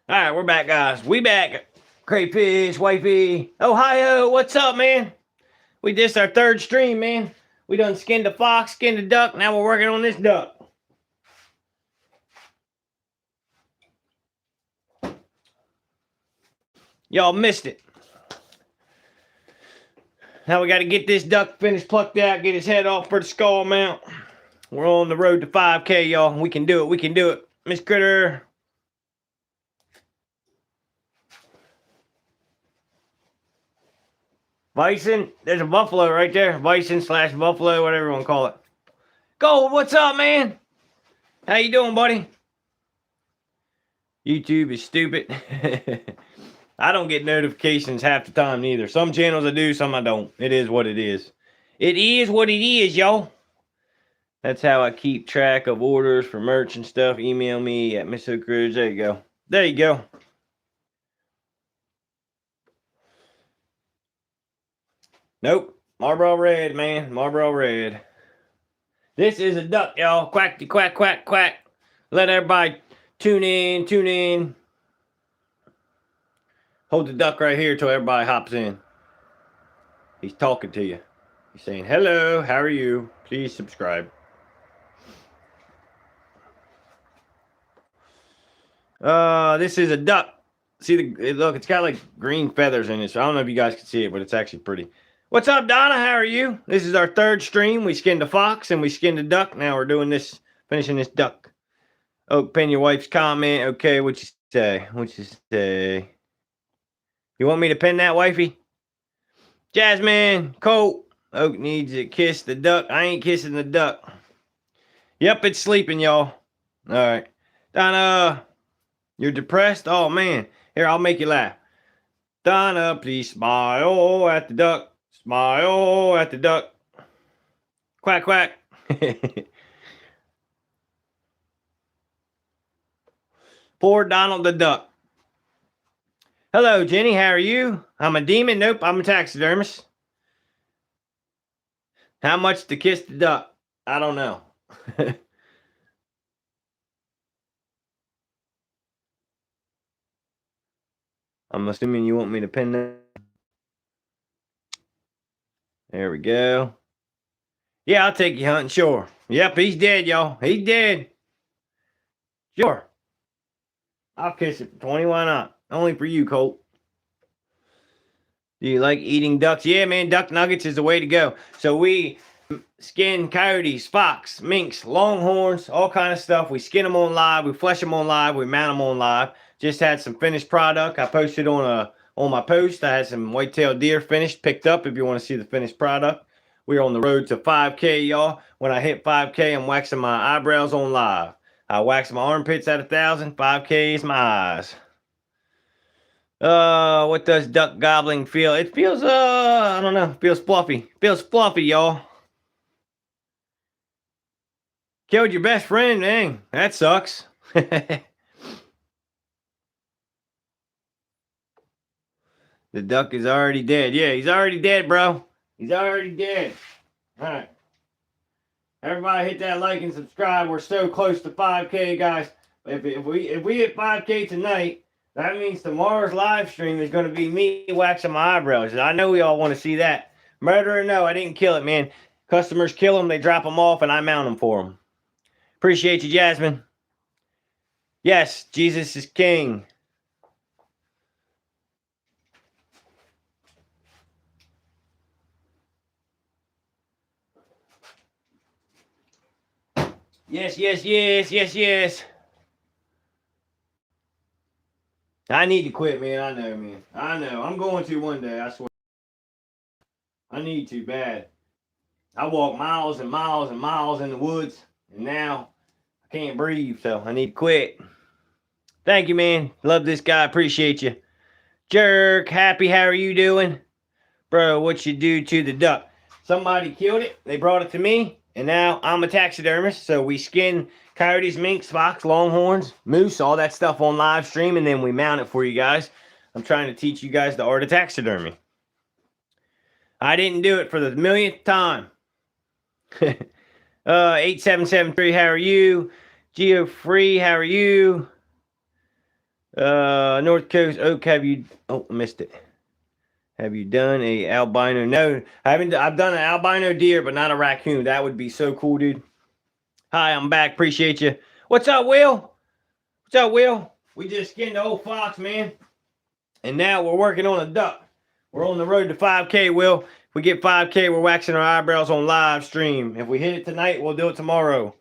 All right, we're back, guys. We back. Crayfish, wifey. Ohio, what's up, man? We did our third stream, man. We done skinned a fox, skinned a duck. Now we're working on this duck. Y'all missed it. Now we got to get this duck finished, plucked out, get his head off for the skull mount. We're on the road to 5K, y'all. We can do it. We can do it. Miss Critter. Bison. There's a buffalo right there. Bison / buffalo, whatever you want to call it. Gold, what's up, man? How you doing, buddy? YouTube is stupid. I don't get notifications half the time neither. Some channels I do, some I don't. It is what it is. It is what it is, y'all. That's how I keep track of orders for merch and stuff. Email me at Miss Oakridge. There you go. There you go. Nope. Marlboro Red, man. Marlboro Red. This is a duck, y'all. Quackty quack, quack, quack. Let everybody tune in, tune in. Hold the duck right here till everybody hops in. He's talking to you. He's saying, hello, how are you? Please subscribe. This is a duck. See, look, it's got like green feathers in it. So I don't know if you guys can see it, but it's actually pretty. What's up, Donna? How are you? This is our third stream. We skinned a fox and we skinned a duck. Now we're doing this, finishing this duck. Oh, pin your wife's comment. Okay, what you say? What you say? You want me to pin that, wifey? Jasmine, Colt. Oak needs to kiss the duck. I ain't kissing the duck. Yep, it's sleeping, y'all. All right. Donna, you're depressed? Oh, man. Here, I'll make you laugh. Donna, please smile at the duck. Smile at the duck. Quack, quack. Poor Donald the duck. Hello, Jenny. How are you? I'm a demon. Nope, I'm a taxidermist. How much to kiss the duck? I don't know. I'm assuming you want me to pin that. There we go. Yeah, I'll take you hunting. Sure. Yep, he's dead, y'all. He's dead. Sure. I'll kiss it for 20. Why not? Only for you, Colt. Do you like eating ducks? Yeah, man, duck nuggets is the way to go. So we skin coyotes, fox, minks, longhorns, all kind of stuff. We skin them on live. We flesh them on live. We mount them on live. Just had some finished product. I posted on my post. I had some white-tailed deer finished, picked up if you want to see the finished product. We're on the road to 5K, y'all. When I hit 5K, I'm waxing my eyebrows on live. I wax my armpits at 1,000. 5K is my eyes. What does duck gobbling feel? It feels, I don't know. Feels fluffy. Feels fluffy, y'all. Killed your best friend, dang. That sucks. The duck is already dead. Yeah, he's already dead, bro. He's already dead. All right. Everybody hit that like and subscribe. We're so close to 5K, guys. If we hit 5K tonight, that means tomorrow's live stream is going to be me waxing my eyebrows. I know we all want to see that. Murder or no, I didn't kill it, man. Customers kill them, they drop them off, and I mount them for them. Appreciate you, Jasmine. Yes, Jesus is king. Yes, yes, yes, yes, yes. I need to quit, man. I know, man. I know. I'm going to one day, I swear. I need to bad. I walk miles and miles and miles in the woods, and now I can't breathe, so I need to quit. Thank you, man. Love this guy. Appreciate you. Jerk, happy, how are you doing? Bro, what you do to the duck? Somebody killed it. They brought it to me, and now I'm a taxidermist, so we skin coyotes, minks, fox, longhorns, moose, all that stuff on live stream, and then we mount it for you guys. I'm trying to teach you guys the art of taxidermy. I didn't do it for the millionth time. 8773, how are you? Geo Free, how are you? North Coast Oak, have you... Oh, missed it. Have you done a albino? No, I haven't. I've done an albino deer, but not a raccoon. That would be so cool, dude. Hi, I'm back. Appreciate you. What's up, Will? What's up, Will? We just skinned the old fox, man. And now we're working on a duck. We're on the road to 5K, Will. If we get 5K, we're waxing our eyebrows on live stream. If we hit it tonight, we'll do it tomorrow.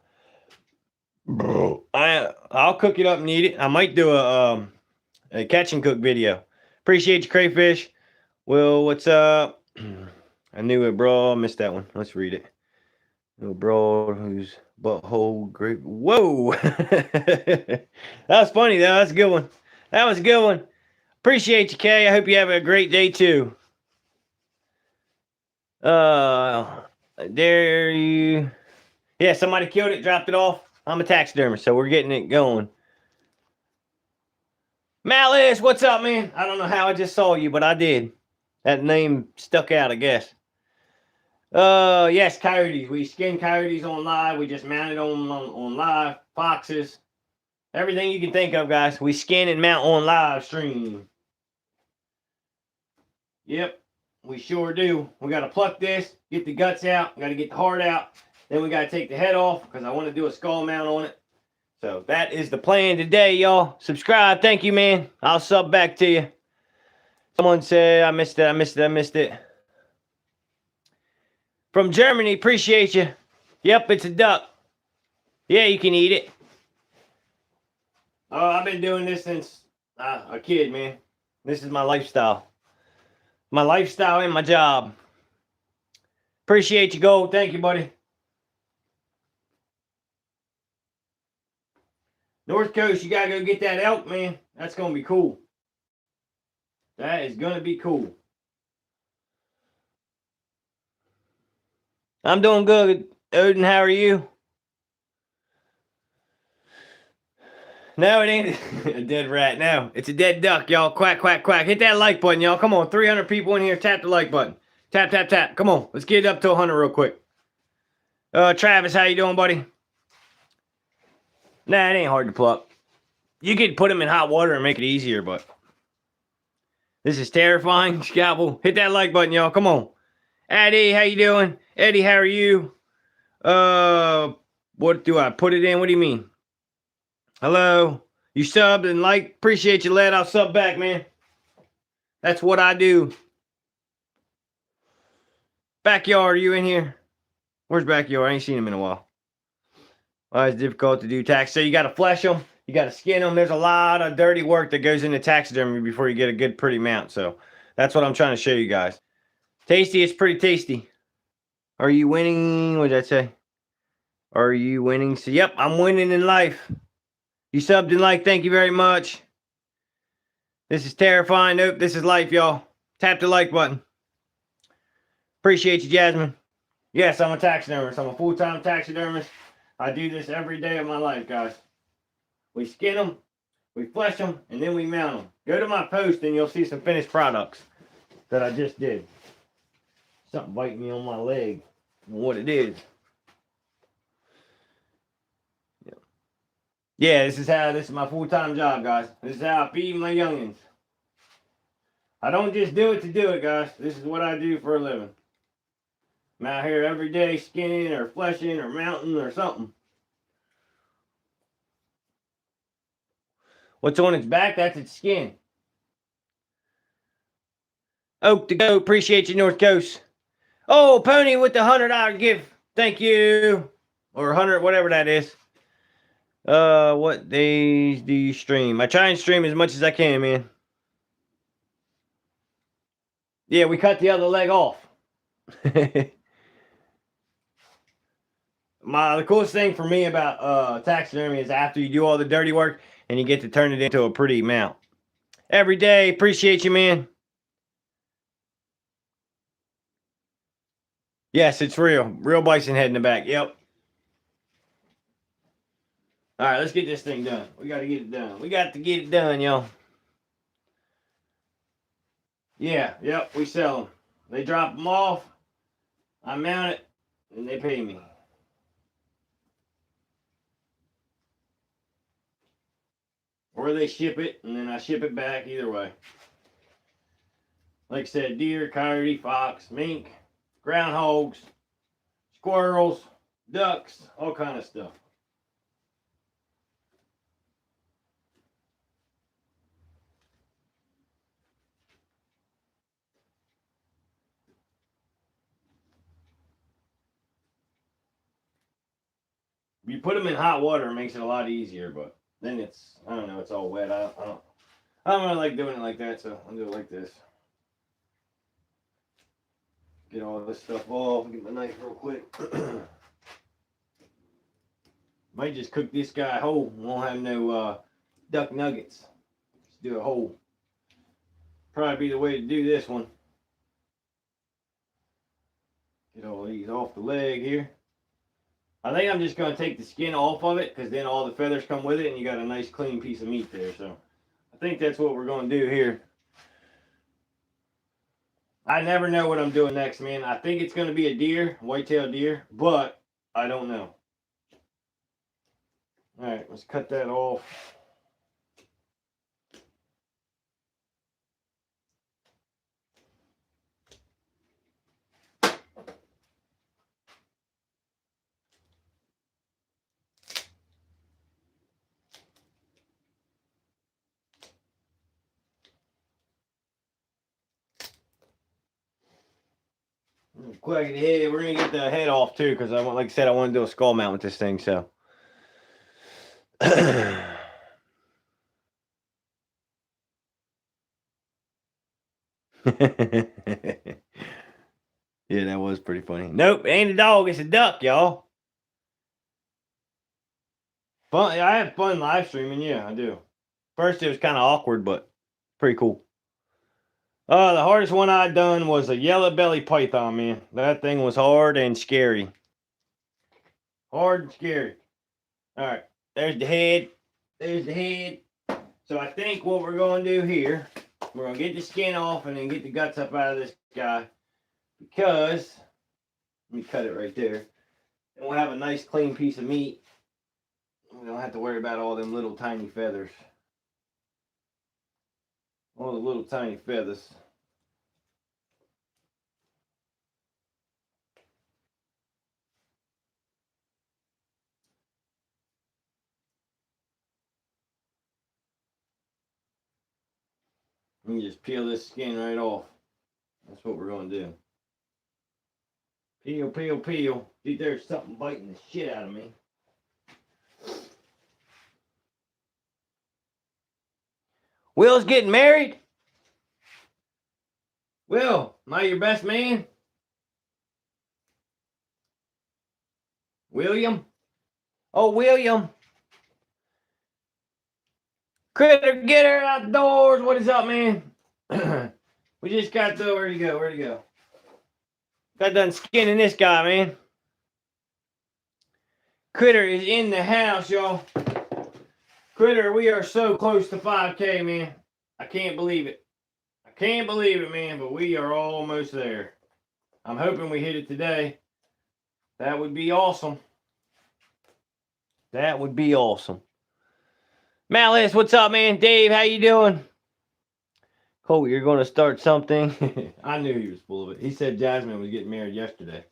I'll cook it up and eat it. I might do a catch and cook video. Appreciate you, crayfish. Well, what's up? I knew it, bro. I missed that one. Let's read it. Little bro whose butthole great. Whoa. That was funny, though. That's a good one. That was a good one. Appreciate you, Kay. I hope you have a great day, too. There you. Yeah, somebody killed it, dropped it off. I'm a taxidermist, so we're getting it going. Malice, what's up, man? I don't know how I just saw you, but I did. That name stuck out, I guess. Yes, coyotes. We skin coyotes on live. We just mounted on live. Foxes. Everything you can think of, guys. We skin and mount on live stream. Yep, we sure do. We got to pluck this, get the guts out. Got to get the heart out. Then we got to take the head off because I want to do a skull mount on it. So that is the plan today, y'all. Subscribe. Thank you, man. I'll sub back to you. Someone said, I missed it. From Germany, appreciate you. Yep, it's a duck. Yeah, you can eat it. Oh, I've been doing this since a kid, man. This is my lifestyle. My lifestyle and my job. Appreciate you, Gold. Thank you, buddy. North Coast, you gotta go get that elk, man. That's gonna be cool. That is gonna be cool. I'm doing good, Odin. How are you? No, it ain't a dead rat. No, it's a dead duck, y'all. Quack, quack, quack. Hit that like button, y'all. Come on, 300 people in here. Tap the like button. Tap, tap, tap. Come on, let's get it up to 100 real quick. Travis, how you doing, buddy? Nah, it ain't hard to pluck. You could put them in hot water and make it easier, but this is terrifying. Scalpel. Hit that like button, y'all. Come on. Eddie, how you doing? Eddie, how are you? What do I put it in? What do you mean? Hello? You subbed and like. Appreciate you, lad. I'll sub back, man. That's what I do. Backyard, are you in here? Where's Backyard? I ain't seen him in a while. Why it's difficult to do tax? So you got to flesh them. You got to skin them. There's a lot of dirty work that goes into taxidermy before you get a good, pretty mount. So that's what I'm trying to show you guys. Tasty, it's pretty tasty. Are you winning? What did I say? Are you winning? So, yep, I'm winning in life. You subbed and like, thank you very much. This is terrifying. Nope, this is life, y'all. Tap the like button. Appreciate you, Jasmine. Yes, I'm a taxidermist. I'm a full-time taxidermist. I do this every day of my life, guys. We skin them, we flesh them, and then we mount them. Go to my post and you'll see some finished products that I just did. Something biting me on my leg. What it is. Yeah, this is my full-time job, guys. This is how I feed my youngins. I don't just do it to do it, guys. This is what I do for a living. I'm out here every day skinning or fleshing or mounting or something. What's on its back? That's its skin. Oak to go. Appreciate you, North Coast. Oh, Pony with the $100 gift. Thank you. Or 100, whatever that is. What days do you stream? I try and stream as much as I can, man. Yeah, we cut the other leg off. The coolest thing for me about taxidermy is after you do all the dirty work and you get to turn it into a pretty mount. Every day, appreciate you, man. Yes, it's real. Real bison head in the back. Yep. All right, let's get this thing done. We got to get it done. We got to get it done, y'all. Yeah, yep, we sell them. They drop them off. I mount it, and they pay me. or they ship it, and then I ship it back either way. Like I said, deer, coyote, fox, mink, groundhogs, squirrels, ducks, all kind of stuff. If you put them in hot water, it makes it a lot easier, but then it's, I don't know, it's all wet. I don't really like doing it like that, so I'll do it like this. Get all this stuff off, get my knife real quick. Might just cook this guy whole. Won't have no duck nuggets. Just do it whole. Probably be the way to do this one. Get all these off the leg here. I think I'm just going to take the skin off of it because then all the feathers come with it and you got a nice clean piece of meat there. So I think that's what we're going to do here. I never know what I'm doing next, man. I think it's going to be a deer, white-tailed deer, but I don't know. All right, let's cut that off. Quick, hey, we're gonna get the head off too, because like I said, I want to do a skull mount with this thing. So, yeah, that was pretty funny. Nope, it ain't a dog, it's a duck, y'all. Fun. I have fun live streaming. Yeah, I do. First, it was kind of awkward, but pretty cool. The hardest one I done was a yellow belly python, man. That thing was hard and scary. Hard and scary. All right, there's the head. There's the head. So I think what we're going to do here, we're going to get the skin off and then get the guts up out of this guy. Because, let me cut it right there. And we'll have a nice clean piece of meat. We don't have to worry about all them little tiny feathers. All the little tiny feathers. You just peel this skin right off. That's what we're going to do. Peel, peel, peel. Dude, there's something biting the shit out of me. Will's getting married? Will, am I your best man? William? Oh, William. Critter, get her outdoors. What is up, man? We just got the, where'd he go? Where'd he go? Got done skinning this guy, man. Critter is in the house, y'all. Critter, we are so close to 5K, man. I can't believe it. I can't believe it, man, but we are almost there. I'm hoping we hit it today. That would be awesome. That would be awesome. Malice, what's up, man? Dave, how you doing? Cole, you're going to start something? I knew he was full of it. He said Jasmine was getting married yesterday.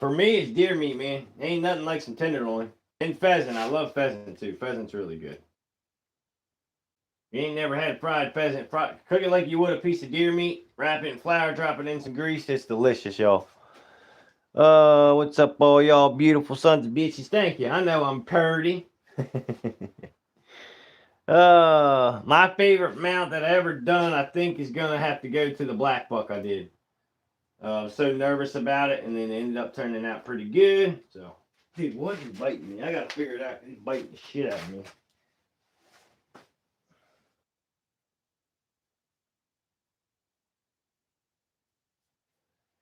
For me, it's deer meat, man. Ain't nothing like some tenderloin. And pheasant. I love pheasant, too. Pheasant's really good. You ain't never had fried pheasant. Cook it like you would a piece of deer meat. Wrap it in flour. Drop it in some grease. It's delicious, y'all. What's up, all y'all beautiful sons of bitches? Thank you. I know I'm purty. My favorite mount that I ever done, I think, is gonna have to go to the black buck I did. I was so nervous about it, and then it ended up turning out pretty good. So, dude, what is biting me? I gotta figure it out. He's biting the shit out of me.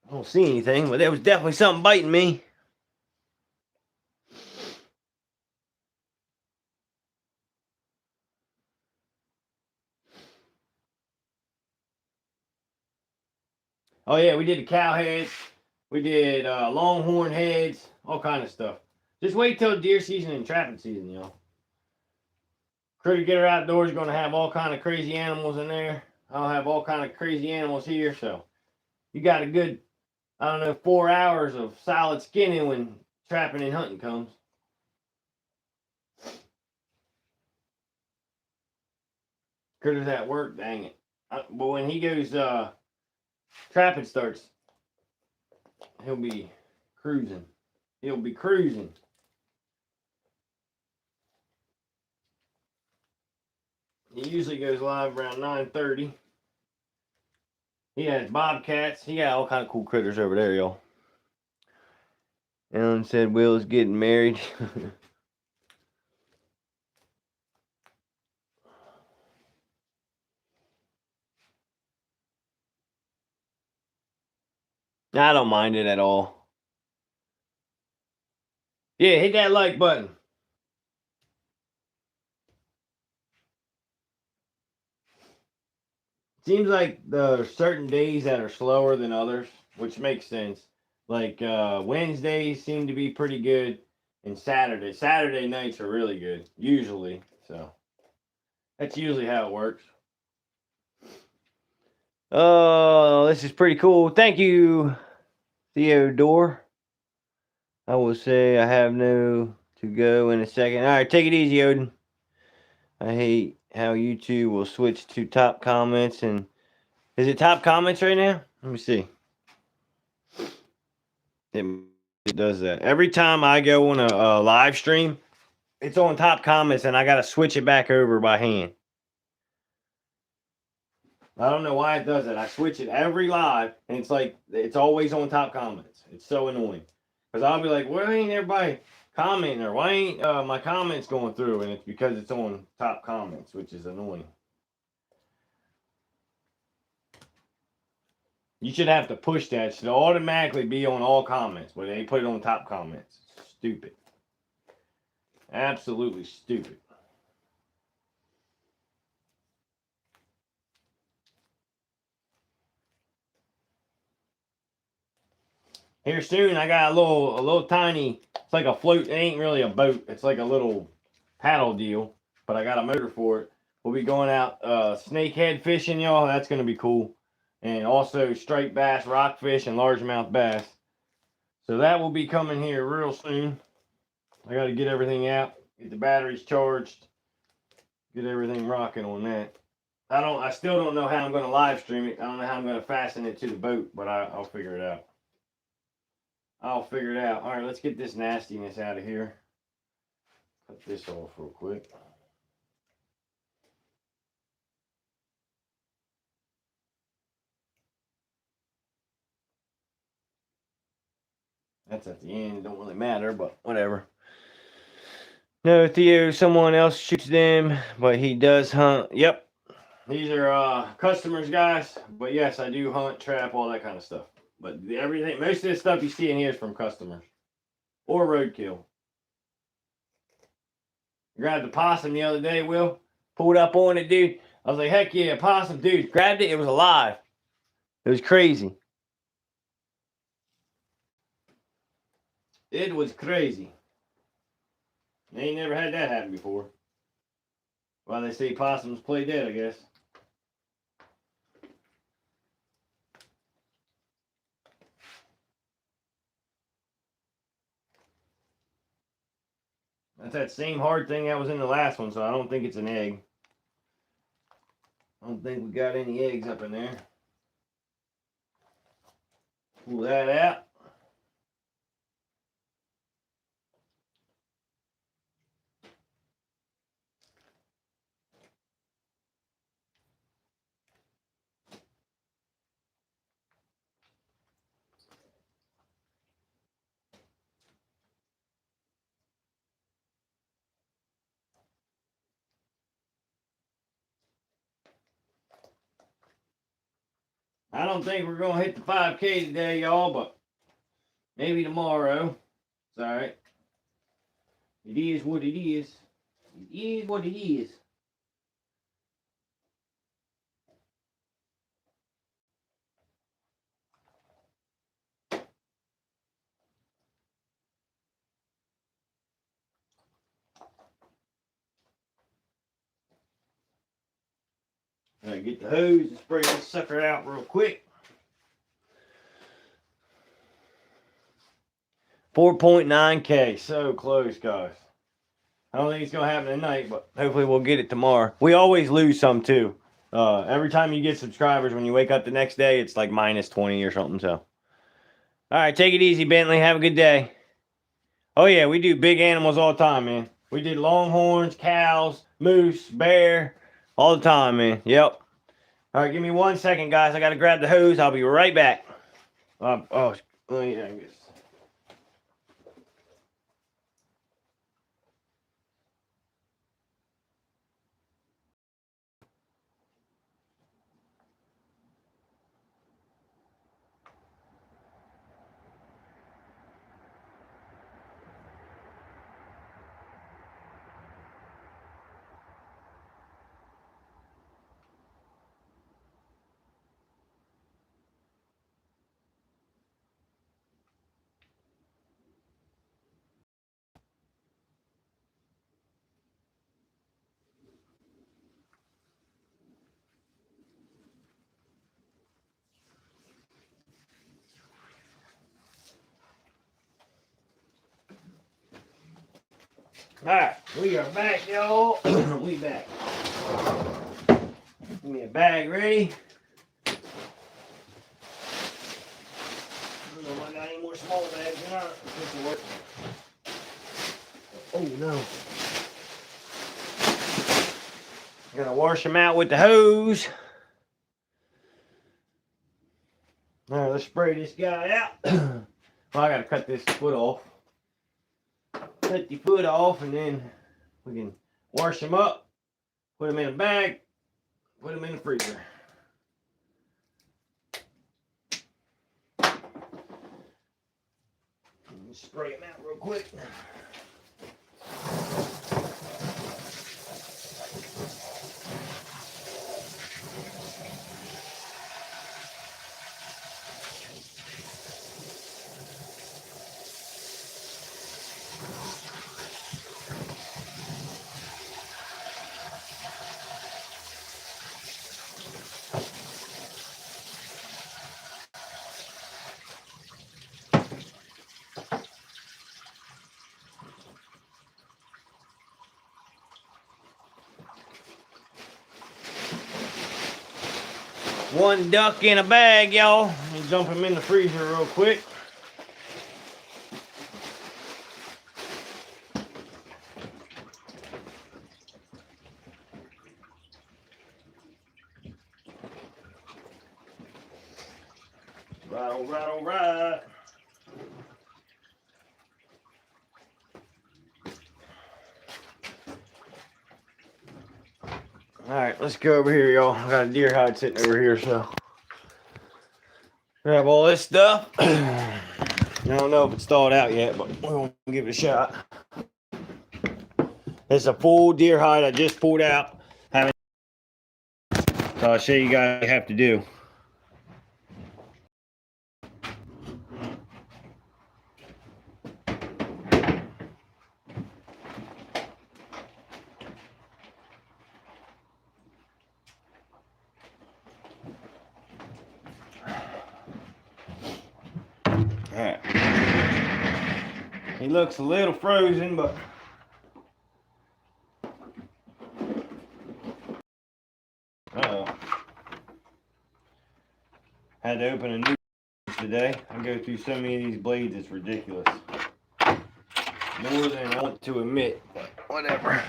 I don't see anything, but there was definitely something biting me. Oh yeah, we did the cow heads. We did longhorn heads. all kind of stuff. Just wait till deer season and trapping season, y'all. Critter Getter Outdoors is going to have all kind of crazy animals in there. I'll have all kind of crazy animals here, so you got a good, I don't know, 4 hours of solid skinning when trapping and hunting comes. Critter's at work, dang it. But when he goes trapping starts, he'll be cruising. He'll be cruising. He usually goes live around 9:30. He has bobcats. He got all kind of cool critters over there, y'all. Ellen said Will's getting married. I don't mind it at all. Yeah, hit that like button. Seems like there are certain days that are slower than others, which makes sense. Like Wednesdays seem to be pretty good, and Saturday nights are really good, usually. So that's usually how it works. Oh, this is pretty cool. Thank you, Theodore. I will say I have no to go in a second. All right, take it easy, Odin. I hate how YouTube will switch to top comments. And is it top comments right now? Let me see. It does that every time I go on a live stream. It's on top comments, and I got to switch it back over by hand. I don't know why it does that. I switch it every live, and it's like it's always on top comments. It's so annoying because I'll be like, "Why ain't everybody commenting, or why ain't my comments going through?" And it's because it's on top comments, which is annoying. You should have to push that. It should automatically be on all comments, but they put it on top comments. Stupid. Absolutely stupid. Here soon, I got a little tiny. It's like a float. It ain't really a boat. It's like a little paddle deal, but I got a motor for it. We'll be going out snakehead fishing, y'all. That's gonna be cool, and also striped bass, rockfish, and largemouth bass. So that will be coming here real soon. I got to get everything out, get the batteries charged, get everything rocking on that. I still don't know how I'm gonna live stream it. I don't know how I'm gonna fasten it to the boat, but I'll figure it out. I'll figure it out. All right, let's get this nastiness out of here. Cut this off real quick. That's at the end. It don't really matter, but whatever. No, Theo, someone else shoots them, but he does hunt. Yep. These are customers, guys. But yes, I do hunt, trap, all that kind of stuff. But everything, most of this stuff you see in here is from customers or roadkill. Grabbed a possum the other day, Will. Pulled up on it, dude. I was like, heck yeah, possum, dude. Grabbed it. It was alive. It was crazy. It was crazy. They ain't never had that happen before. Well, they say possums play dead, I guess. That's that same hard thing that was in the last one, so I don't think it's an egg. I don't think we got any eggs up in there. Pull that out. I don't think we're going to hit the 5K today, y'all, but maybe tomorrow. It's all right. It is what it is. It is what it is. Gotta get the hose and spray this sucker out real quick. 4.9K, so close, guys. I don't think it's gonna happen tonight, but hopefully we'll get it tomorrow. We always lose some too. Every time you get subscribers, when you wake up the next day, it's like minus 20 or something. So, all right, take it easy, Bentley. Have a good day. Oh yeah, we do big animals all the time, man. We did longhorns, cows, moose, bear, all the time, man. Yep. All right, give me 1 second, guys. I gotta grab the hose. I'll be right back. Oh yeah, I guess. Alright, we are back, y'all. We back. Give me a bag ready. I don't know if I got any more small bags or not. Oh no. Gonna wash them out with the hose. Alright, let's spray this guy out. Well, I gotta cut this foot off. Cut the foot off, and then we can wash them up, put them in a bag, put them in the freezer. Spray them out real quick. One duck in a bag, y'all. Let me dump him in the freezer real quick. Right, all right, all right. Alright, let's go over here, y'all. I got a deer hide sitting over here, so grab all this stuff. I don't know if it's thawed out yet, but we're gonna give it a shot. It's a full deer hide I just pulled out. So I'll show you guys what you have to do. Alright. He looks a little frozen, but uh-oh. Had to open a new today. I go through so many of these blades, it's ridiculous. More than I want to admit, but whatever.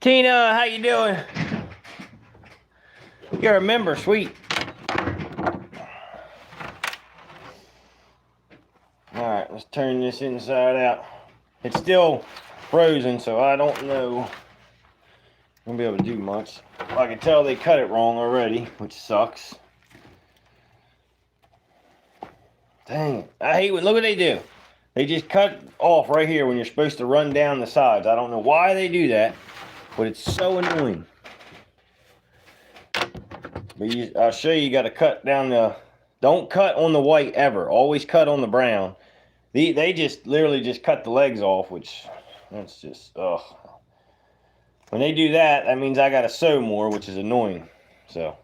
Tina, how you doing? You're a member, sweet. Alright, let's turn this inside out. It's still frozen, so I don't know if I'm gonna be able to do much. I can tell they cut it wrong already, which sucks. Dang it. I hate when, look what they do. They just cut off right here when you're supposed to run down the sides. I don't know why they do that, but it's so annoying. But I'll show you, got to cut down the, don't cut on the white ever. Always cut on the brown. They just literally just cut the legs off, which that's just, ugh. When they do that, that means I got to sew more, which is annoying. So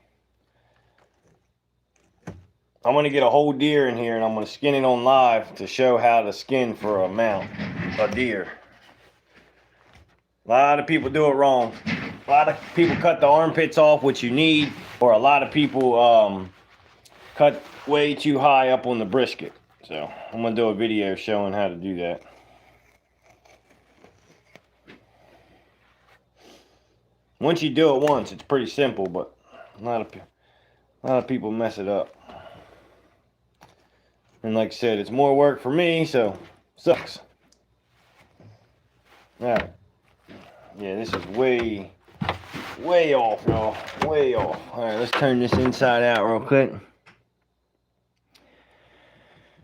I'm going to get a whole deer in here and I'm going to skin it on live to show how to skin for a mount, a deer. A lot of people do it wrong. A lot of people cut the armpits off, which you need, or a lot of people cut way too high up on the brisket. So I'm going to do a video showing how to do that. Once you do it once, it's pretty simple, but a lot of people mess it up. And like I said, it's more work for me, so sucks. Alright. Yeah, this is way off, y'all. Way off. Alright, let's turn this inside out real quick.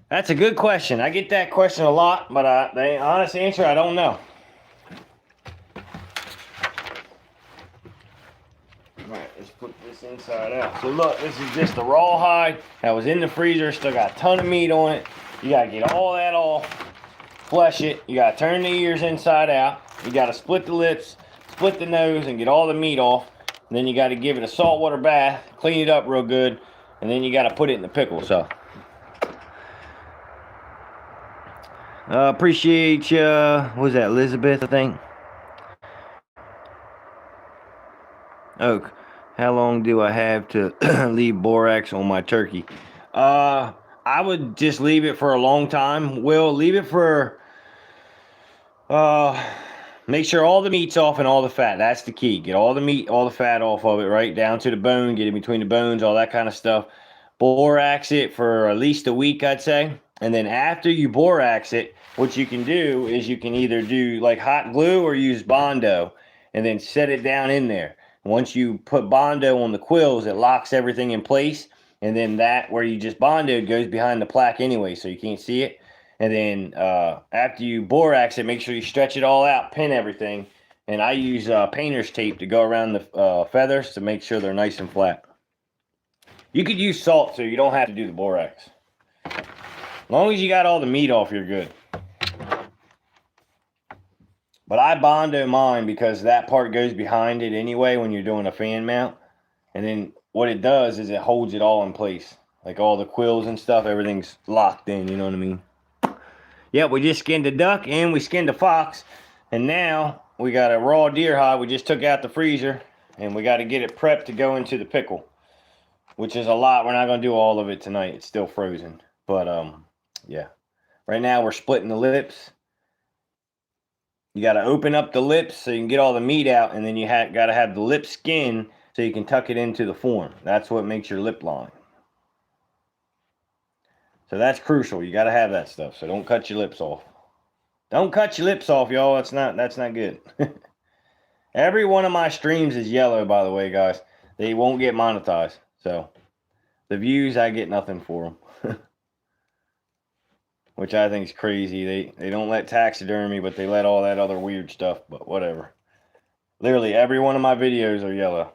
That's a good question. I get that question a lot, but the honest answer, I don't know. Alright, let's put this inside out. So look, this is just the raw hide that was in the freezer. Still got a ton of meat on it. You gotta get all that off. Flesh it. You gotta turn the ears inside out. You gotta split the lips, split the nose, and get all the meat off. And then you gotta give it a saltwater bath, clean it up real good, and then you gotta put it in the pickle. So appreciate you. What was that, Elizabeth, I think? Oak, how long do I have to leave borax on my turkey? I would just leave it for a long time. Will, leave it for, make sure all the meat's off and all the fat. That's the key. Get all the meat, all the fat off of it, right? Down to the bone, get it between the bones, all that kind of stuff. Borax it for at least a week, I'd say. And then after you borax it, what you can do is you can either do like hot glue or use Bondo and then set it down in there. Once you put Bondo on the quills, it locks everything in place. And then that where you just Bondo goes behind the plaque anyway, so you can't see it. And then after you borax it, make sure you stretch it all out, pin everything. And I use painter's tape to go around the feathers to make sure they're nice and flat. You could use salt so you don't have to do the borax. As long as you got all the meat off, you're good. But I Bondo mine because that part goes behind it anyway when you're doing a fan mount. And then what it does is it holds it all in place. Like all the quills and stuff, everything's locked in, you know what I mean? Yeah, we just skinned a duck and we skinned a fox. And now we got a raw deer hide we just took out the freezer. And we got to get it prepped to go into the pickle. Which is a lot. We're not going to do all of it tonight. It's still frozen. But, yeah. Right now we're splitting the lips. You got to open up the lips so you can get all the meat out, and then you got to have the lip skin so you can tuck it into the form. That's what makes your lip line. So that's crucial. You got to have that stuff. So don't cut your lips off. Don't cut your lips off, y'all. That's not good. Every one of my streams is yellow, by the way, guys. They won't get monetized. So the views, I get nothing for them. Which I think is crazy. They don't let taxidermy, but they let all that other weird stuff, but whatever. Literally, every one of my videos are yellow.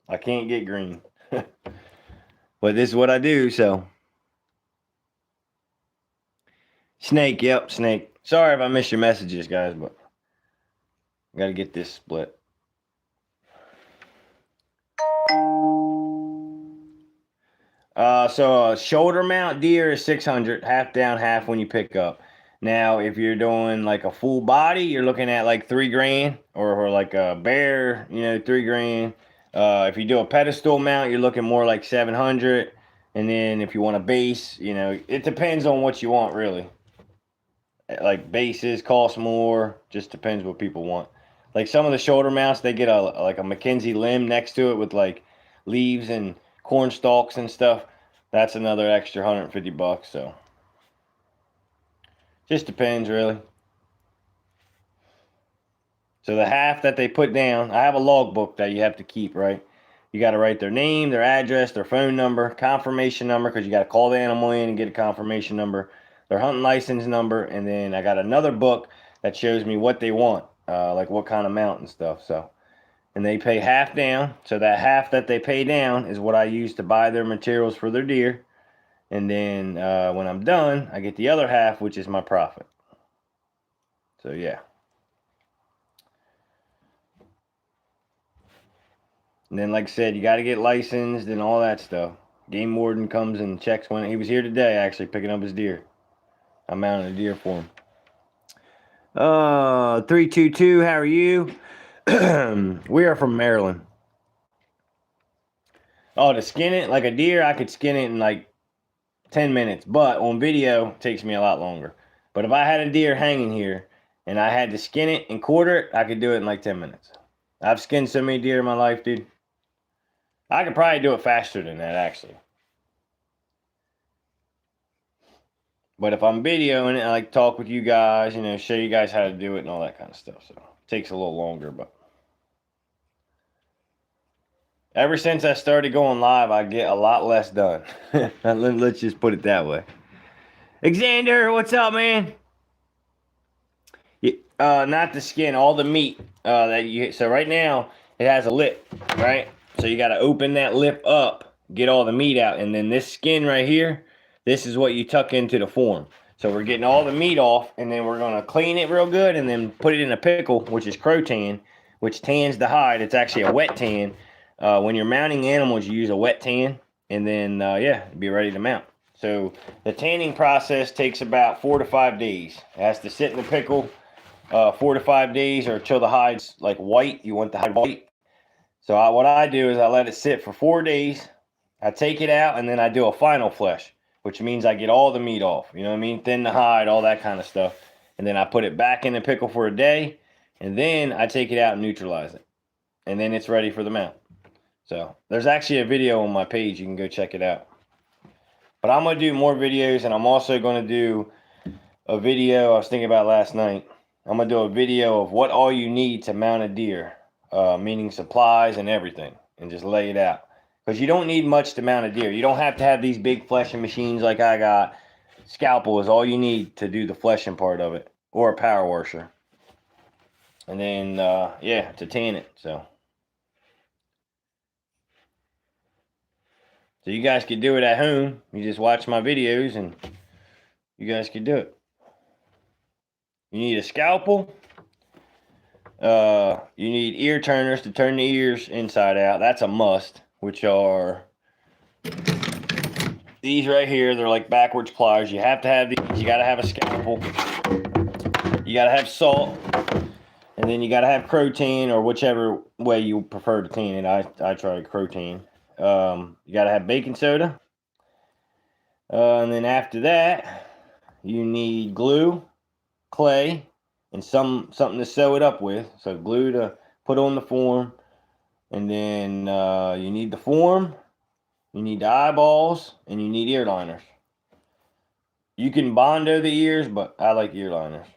I can't get green. But this is what I do, so. Snake, yep, snake. Sorry if I missed your messages, guys, but I got to get this split. So a shoulder mount deer is 600, half down, half when you pick up. Now, if you're doing like a full body, you're looking at like $3,000, or like a bear, you know, $3,000. If you do a pedestal mount, you're looking more like 700. And then if you want a base, you know, it depends on what you want, really. Like bases cost more, just depends what people want. Like some of the shoulder mounts, they get like a Mackenzie limb next to it with like leaves and corn stalks and stuff. That's another extra $150, so just depends, really. So the half that they put down, I have a logbook that you have to keep, right? You got to write their name, their address, their phone number, confirmation number, because you got to call the animal in and get a confirmation number, their hunting license number, and then I got another book that shows me what they want, like what kind of mount and stuff. So, and they pay half down. So that half that they pay down is what I use to buy their materials for their deer. And then when I'm done, I get the other half, which is my profit. So yeah. And then, like I said, you got to get licensed and all that stuff. Game warden comes and checks when he was here today, actually picking up his deer. I mounted a deer for him. 322, how are you? We are from Maryland. Oh, to skin it like a deer, I could skin it in like 10 minutes, but on video, it takes me a lot longer. But if I had a deer hanging here and I had to skin it and quarter it, I could do it in like 10 minutes. I've skinned so many deer in my life, dude. I could probably do it faster than that, actually. But if I'm videoing it, I like talk with you guys, show you guys how to do it and all that kind of stuff. So it takes a little longer, but ever since I started going live, I get a lot less done. Let's just put it that way. Xander, what's up, man? Not the skin, all the meat so right now it has a lip, right? So you got to open that lip up, get all the meat out, and then this skin right here, this is what you tuck into the form. So we're getting all the meat off, and then we're going to clean it real good and then put it in a pickle, which is crotan, which tans the hide. It's actually a wet tan. When you're mounting animals, you use a wet tan, and then be ready to mount. So the tanning process takes about 4 to 5 days. It has to sit in the pickle 4 to 5 days, or until the hide's like white. You want the hide white. So what I do is I let it sit for 4 days. I take it out, and then I do a final flesh, which means I get all the meat off. You know what I mean? Thin the hide, all that kind of stuff. And then I put it back in the pickle for a day, and then I take it out and neutralize it. And then it's ready for the mount. So there's actually a video on my page. You can go check it out. But I'm going to do more videos, and I'm also going to do a video I was thinking about last night. I'm going to do a video of what all you need to mount a deer, meaning supplies and everything, and just lay it out. Because you don't need much to mount a deer. You don't have to have these big fleshing machines like I got. Scalpel is all you need to do the fleshing part of it, or a power washer. And then, to tan it, so you guys could do it at home. You just watch my videos, and you guys could do it. You need a scalpel. You need ear turners to turn the ears inside out. That's a must, which are these right here. They're like backwards pliers. You have to have these. You got to have a scalpel. You got to have salt. And then you got to have crotan, or whichever way you prefer to tan it. I try crotan. You got to have baking soda. And then after that, you need glue, clay, and something to sew it up with. So glue to put on the form, and then you need the form, you need the eyeballs, and you need ear liners. You can Bondo the ears, but I like ear liners.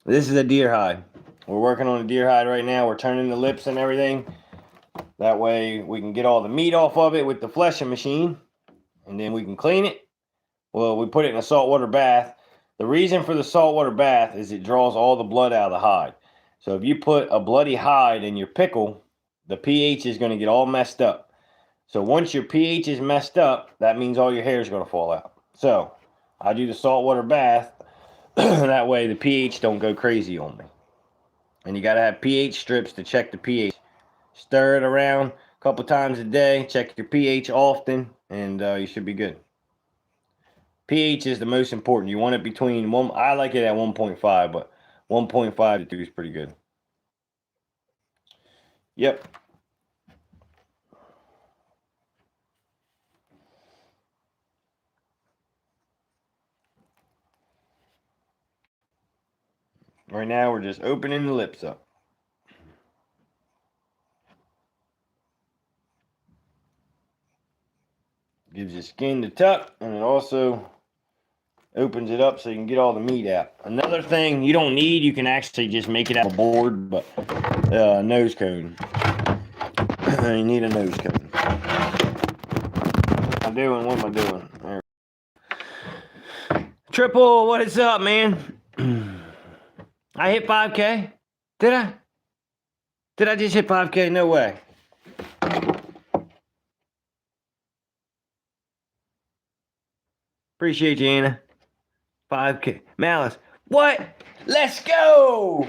This is a deer hide. We're working on a deer hide right now. We're turning the lips and everything. That way we can get all the meat off of it with the fleshing machine, and then we can clean it. Well, we put it in a saltwater bath. The reason for the saltwater bath is it draws all the blood out of the hide. So if you put a bloody hide in your pickle, the pH is going to get all messed up. So once your pH is messed up, that means all your hair is going to fall out. So I do the saltwater bath. That way the pH don't go crazy on me. And you got to have pH strips to check the pH. Stir it around a couple times a day. Check your pH often, and you should be good. pH is the most important. You want it between one. I like it at 1.5, but 1.5 to 2 is pretty good. Yep. Right now we're just opening the lips up. Gives you skin to tuck, and it also opens it up so you can get all the meat out. Another thing you don't need, you can actually just make it out of a board, but nose cone. You need a nose cone. What am I doing? There. Triple, what is up, man? I hit 5K. Did I? Did I just hit 5K? No way. Appreciate you, Anna. 5K. Malice. What? Let's go!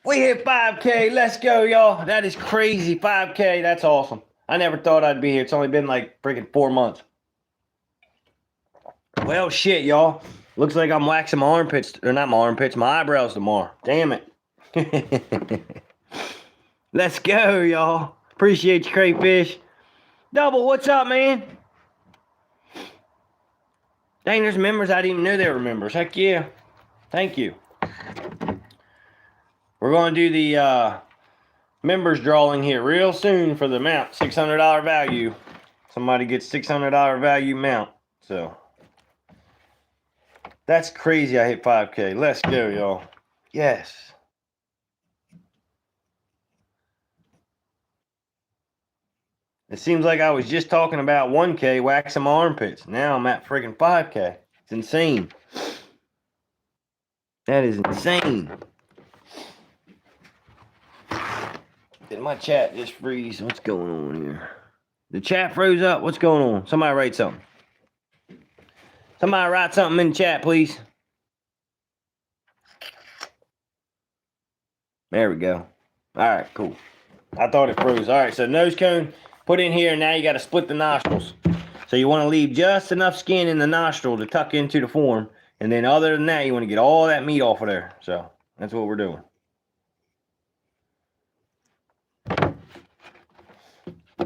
We hit 5K. Let's go, y'all. That is crazy. 5K. That's awesome. I never thought I'd be here. It's only been like freaking 4 months. Well, shit, y'all. Looks like I'm waxing my armpits, or not my armpits, my eyebrows tomorrow. Damn it. Let's go, y'all. Appreciate you, crayfish. Double, what's up, man? Dang, there's members I didn't even know they were members. Heck yeah. Thank you. We're going to do the members drawing here real soon for the mount. $600 value. Somebody gets $600 value mount. So that's crazy. I hit 5K. Let's go, y'all. Yes. It seems like I was just talking about 1K waxing my armpits. Now I'm at freaking 5K. It's insane. That is insane. Did my chat just freeze? What's going on here? The chat froze up. What's going on? Somebody write something. Somebody write something in the chat, please. There we go. All right, cool. I thought it froze. All right, so nose cone put in here. Now you got to split the nostrils. So you want to leave just enough skin in the nostril to tuck into the form. And then other than that, you want to get all that meat off of there. So that's what we're doing.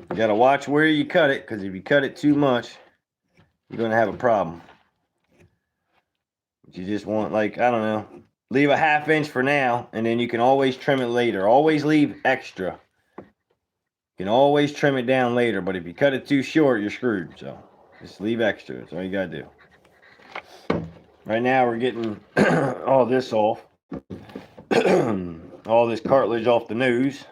You got to watch where you cut it, because if you cut it too much, you're going to have a problem. But you just want, like, I don't know, leave a ½ inch for now, and then you can always trim it later. Always leave extra. You can always trim it down later, but if you cut it too short, you're screwed. So just leave extra. That's all you got to do. Right now, we're getting all this off. All this cartilage off the nose.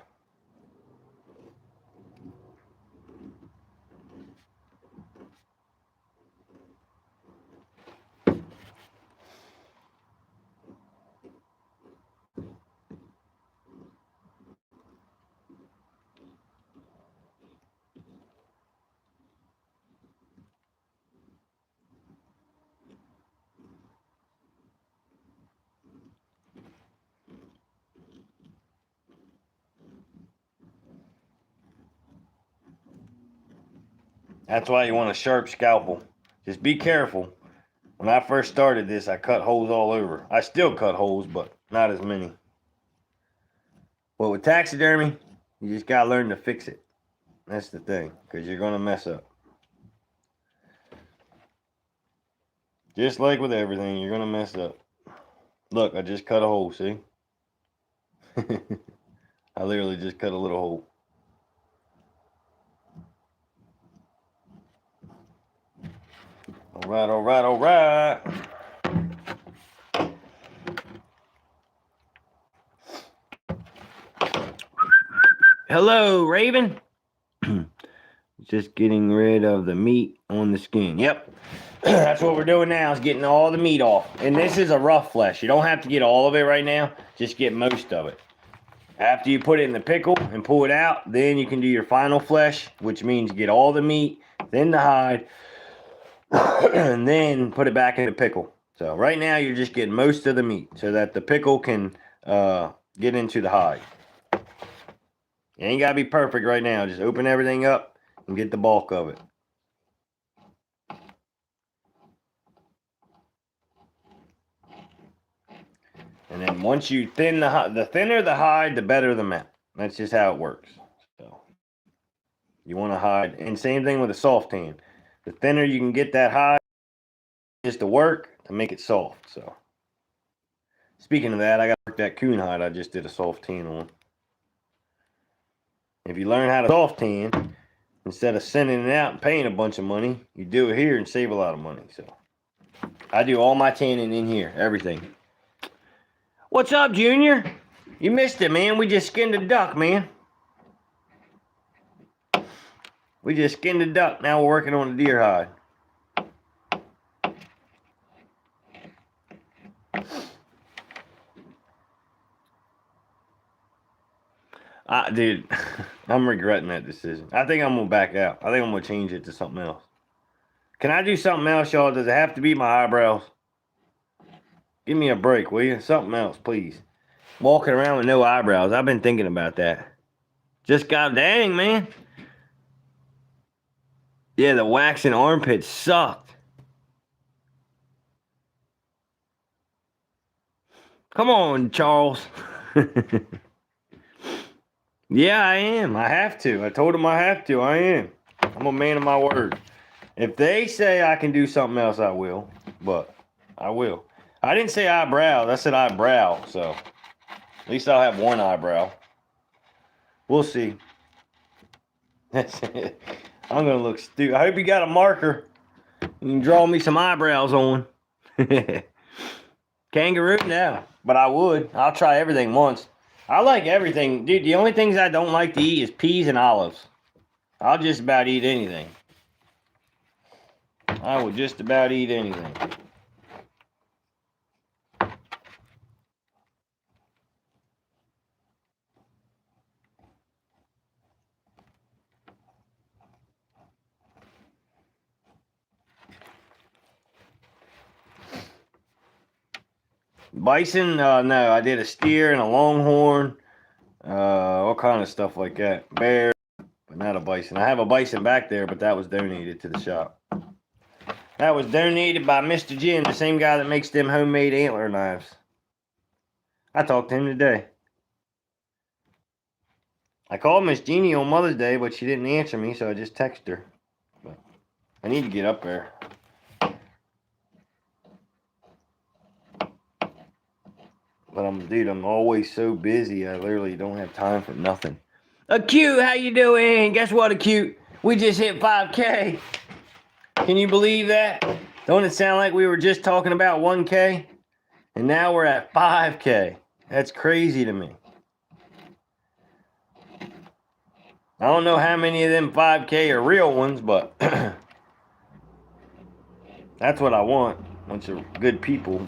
That's why you want a sharp scalpel. Just be careful. When I first started this, I cut holes all over. I still cut holes, but not as many. But with taxidermy, you just gotta learn to fix it. That's the thing, because you're gonna mess up. Just like with everything, you're gonna mess up. Look, I just cut a hole, see? I literally just cut a little hole. All right, all right, all right. Hello, Raven. Just getting rid of the meat on the skin. Yep. That's what we're doing now, is getting all the meat off. And this is a rough flesh. You don't have to get all of it right now. Just get most of it. After you put it in the pickle and pull it out, then you can do your final flesh, which means get all the meat, then the hide, and then put it back in the pickle. So right now you're just getting most of the meat so that the pickle can get into the hide. You ain't got to be perfect right now. Just open everything up and get the bulk of it. And then once you thin the thinner the hide, the better the mount. That's just how it works. So you want to hide, and same thing with a soft tan. The thinner you can get that hide, just to work to make it soft. So speaking of that, I got to work that coon hide I just did a soft tan on. If you learn how to soft tan, instead of sending it out and paying a bunch of money, you do it here and save a lot of money. So I do all my tanning in here, everything. What's up, Junior? You missed it, man. We just skinned a duck, man. We just skinned a duck. Now we're working on the deer hide. Dude, I'm regretting that decision. I think I'm going to back out. I think I'm going to change it to something else. Can I do something else, y'all? Does it have to be my eyebrows? Give me a break, will you? Something else, please. Walking around with no eyebrows. I've been thinking about that. Just god dang, man. Yeah, the waxing armpits sucked. Come on, Charles. Yeah, I am. I have to. I told him I have to. I am. I'm a man of my word. If they say I can do something else, I will. But I will. I didn't say eyebrows. I said eyebrow. So at least I'll have one eyebrow. We'll see. I'm going to look stupid. I hope you got a marker. You can draw me some eyebrows on. Kangaroo? No. But I would. I'll try everything once. I like everything. Dude, the only things I don't like to eat is peas and olives. I'll just about eat anything. I would just about eat anything. Bison? No, I did a steer and a longhorn. All kind of stuff like that. Bear, but not a bison. I have a bison back there, but that was donated to the shop. That was donated by Mr. Jim, the same guy that makes them homemade antler knives. I talked to him today. I called Miss Jeannie on Mother's Day, but she didn't answer me, so I just texted her. But I need to get up there. But I'm always so busy. I literally don't have time for nothing. Acute, how you doing? Guess what, Acute? We just hit 5K. Can you believe that? Don't it sound like we were just talking about 1K? And now we're at 5K. That's crazy to me. I don't know how many of them 5K are real ones, but that's what I want. A bunch of good people.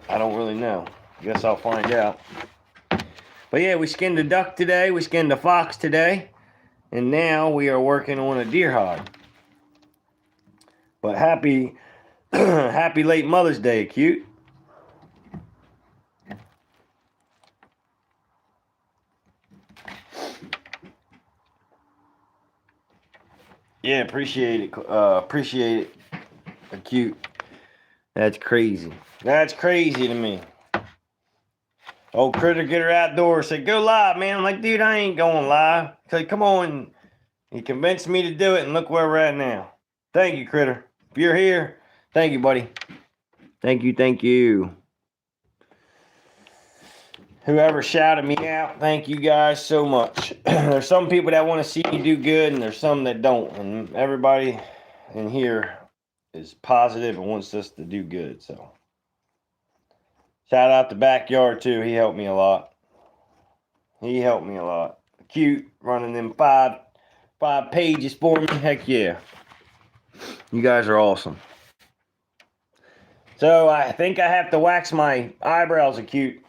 I don't really know. Guess I'll find out. But yeah, we skinned a duck today. We skinned a fox today. And now we are working on a deer hide. But happy late Mother's Day, Cute. Yeah, appreciate it. Appreciate it, Cute. That's crazy. That's crazy to me. Old Critter Get Her Outdoors said, go live, man. I'm like, dude, I ain't going live. He said, come on. He convinced me to do it, and look where we're at now. Thank you, Critter. If you're here, thank you, buddy. Thank you, thank you. Whoever shouted me out, thank you guys so much. There's some people that want to see you do good, and there's some that don't. And everybody in here is positive and wants us to do good. So shout out to Backyard too. He helped me a lot. He helped me a lot. Cute running them five pages for me. Heck yeah. You guys are awesome. So I think I have to wax my eyebrows Acute.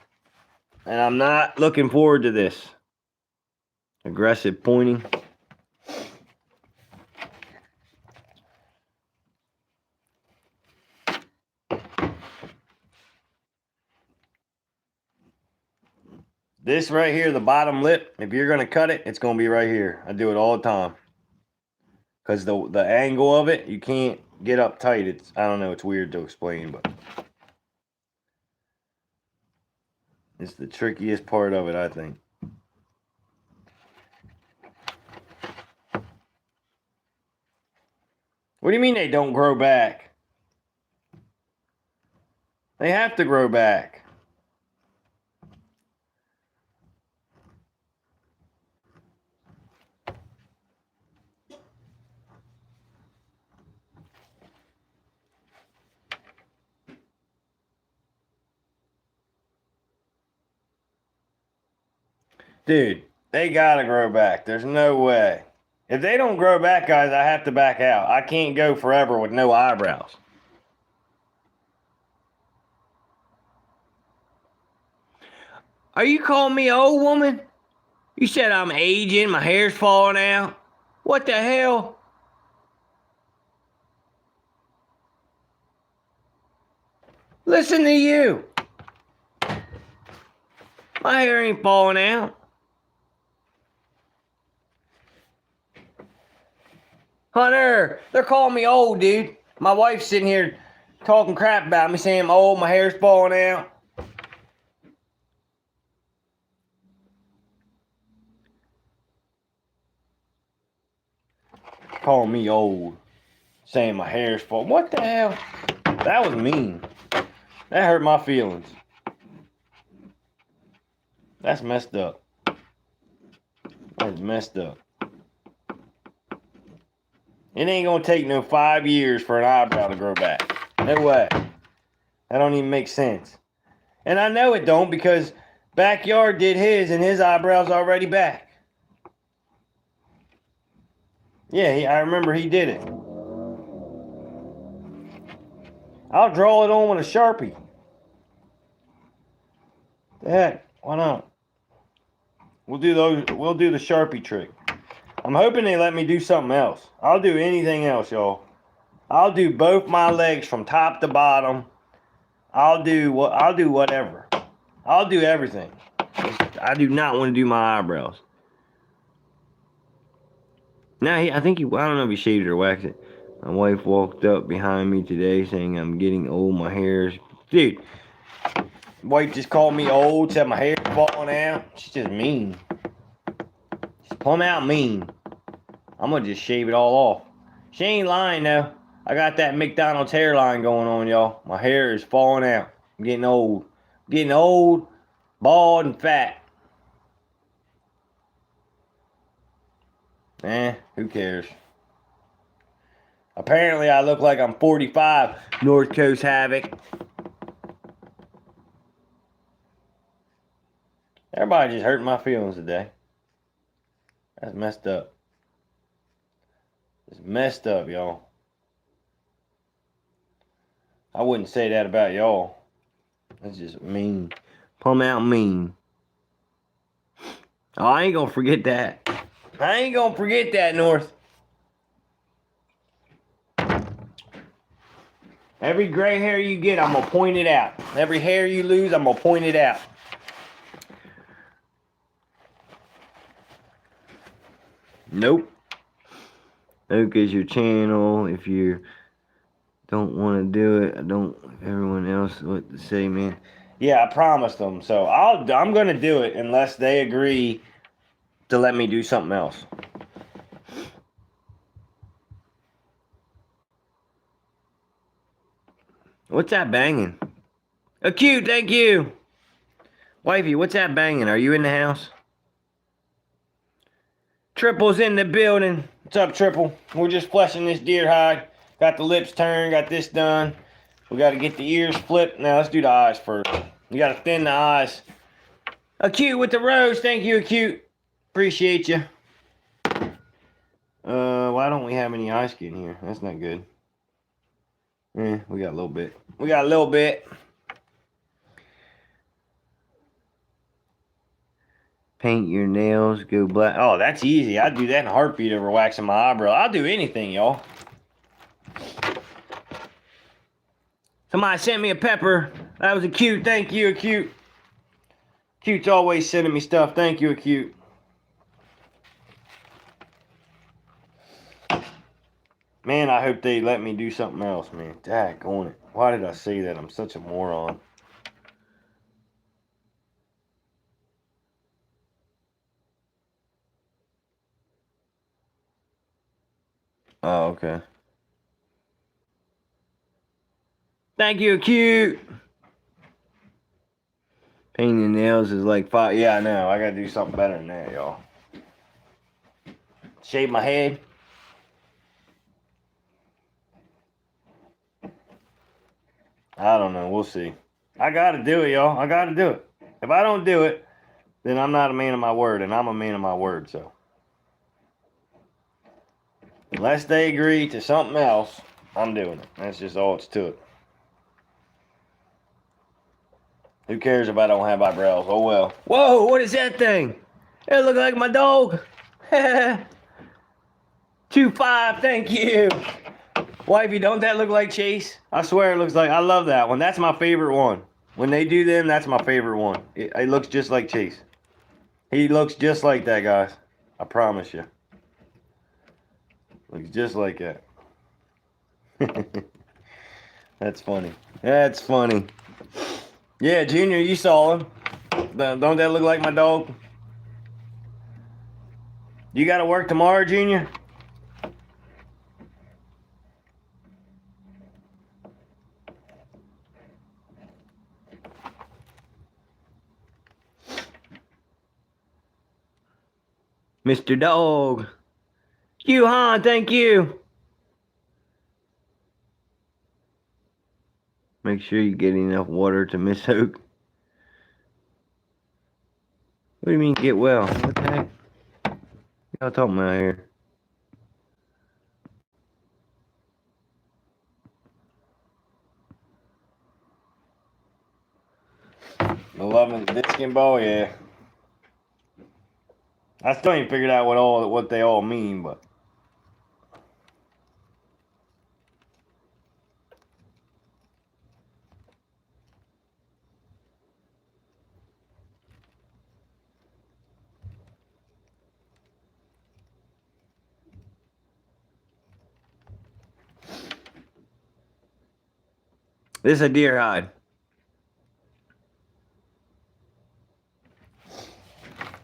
And I'm not looking forward to this. Aggressive pointing. This right here, the bottom lip, if you're going to cut it, it's going to be right here. I do it all the time. Because the angle of it, you can't get up tight. It's, I don't know, it's weird to explain, but it's the trickiest part of it, I think. What do you mean they don't grow back? They have to grow back. Dude, they gotta grow back. There's no way. If they don't grow back, guys, I have to back out. I can't go forever with no eyebrows. Are you calling me an old woman? You said I'm aging, my hair's falling out. What the hell? Listen to you. My hair ain't falling out. Hunter, they're calling me old, dude. My wife's sitting here talking crap about me, saying I'm old, my hair's falling out. Calling me old, saying my hair's falling. What the hell? That was mean. That hurt my feelings. That's messed up. That's messed up. It ain't gonna take no 5 years for an eyebrow to grow back. No way. That don't even make sense. And I know it don't because Backyard did his and his eyebrow's already back. Yeah, I remember he did it. I'll draw it on with a Sharpie. The heck, why not? We'll do the Sharpie trick. I'm hoping they let me do something else. I'll do anything else, y'all. I'll do both my legs from top to bottom. I'll do whatever. I'll do everything. I do not want to do my eyebrows. Now, I think I don't know if he shaved it or waxed it. My wife walked up behind me today saying I'm getting old, my hair's... Dude, wife just called me old, said my hair's falling out. She's just mean. She's plumb out mean. I'm gonna just shave it all off. She ain't lying though. I got that McDonald's hairline going on, y'all. My hair is falling out. I'm getting old. I'm getting old, bald, and fat. Who cares? Apparently, I look like I'm 45. North Coast Havoc. Everybody just hurting my feelings today. That's messed up. It's messed up, y'all. I wouldn't say that about y'all. That's just mean. Plumb out mean. Oh, I ain't gonna forget that. I ain't gonna forget that, North. Every gray hair you get, I'm gonna point it out. Every hair you lose, I'm gonna point it out. Nope. Focus your channel. If you don't want to do it, I don't. If everyone else what to say, man. Yeah, I promised them. So I'm gonna do it unless they agree to let me do something else. What's that banging? Acute, thank you. Wifey, what's that banging? Are you in the house? Triple's in the building. What's up, Triple? We're just fleshing this deer hide. Got the lips turned, got this done. We got to get the ears flipped. Now, let's do the eyes first. You got to thin the eyes. Acute with the rose. Thank you, Acute. Appreciate you. Why don't we have any eye skin here? That's not good. We got a little bit. We got a little bit. Paint your nails, go black. Oh, that's easy. I'd do that in a heartbeat over waxing my eyebrow. I'll do anything, y'all. Somebody sent me a pepper. That was Acute. Thank you, Acute. Acute's always sending me stuff. Thank you, Acute. Man, I hope they let me do something else, man. Daggone it. Why did I say that? I'm such a moron. Oh, okay. Thank you, Acute. Painting nails is like 5. Yeah, I know. I gotta do something better than that, y'all. Shave my head. I don't know. We'll see. I gotta do it, y'all. I gotta do it. If I don't do it, then I'm not a man of my word, and I'm a man of my word, so. Unless they agree to something else, I'm doing it. That's just all it's to it. Who cares if I don't have eyebrows? Oh well. Whoa, what is that thing? It look like my dog. 2-5, thank you. Wifey, don't that look like Chase? I swear it looks like, I love that one. That's my favorite one. When they do them, that's my favorite one. It looks just like Chase. He looks just like that, guys. I promise you. Looks just like that. That's funny. That's funny. Yeah, Junior, you saw him. Don't that look like my dog? You got to work tomorrow, Junior? Mr. Dog. You, huh? Thank you. Make sure you get enough water to Miss Hoke. What do you mean get well? What the heck? Y'all talking about here? The loving discing ball, yeah. I still ain't figured out what they all mean, but this is a deer hide.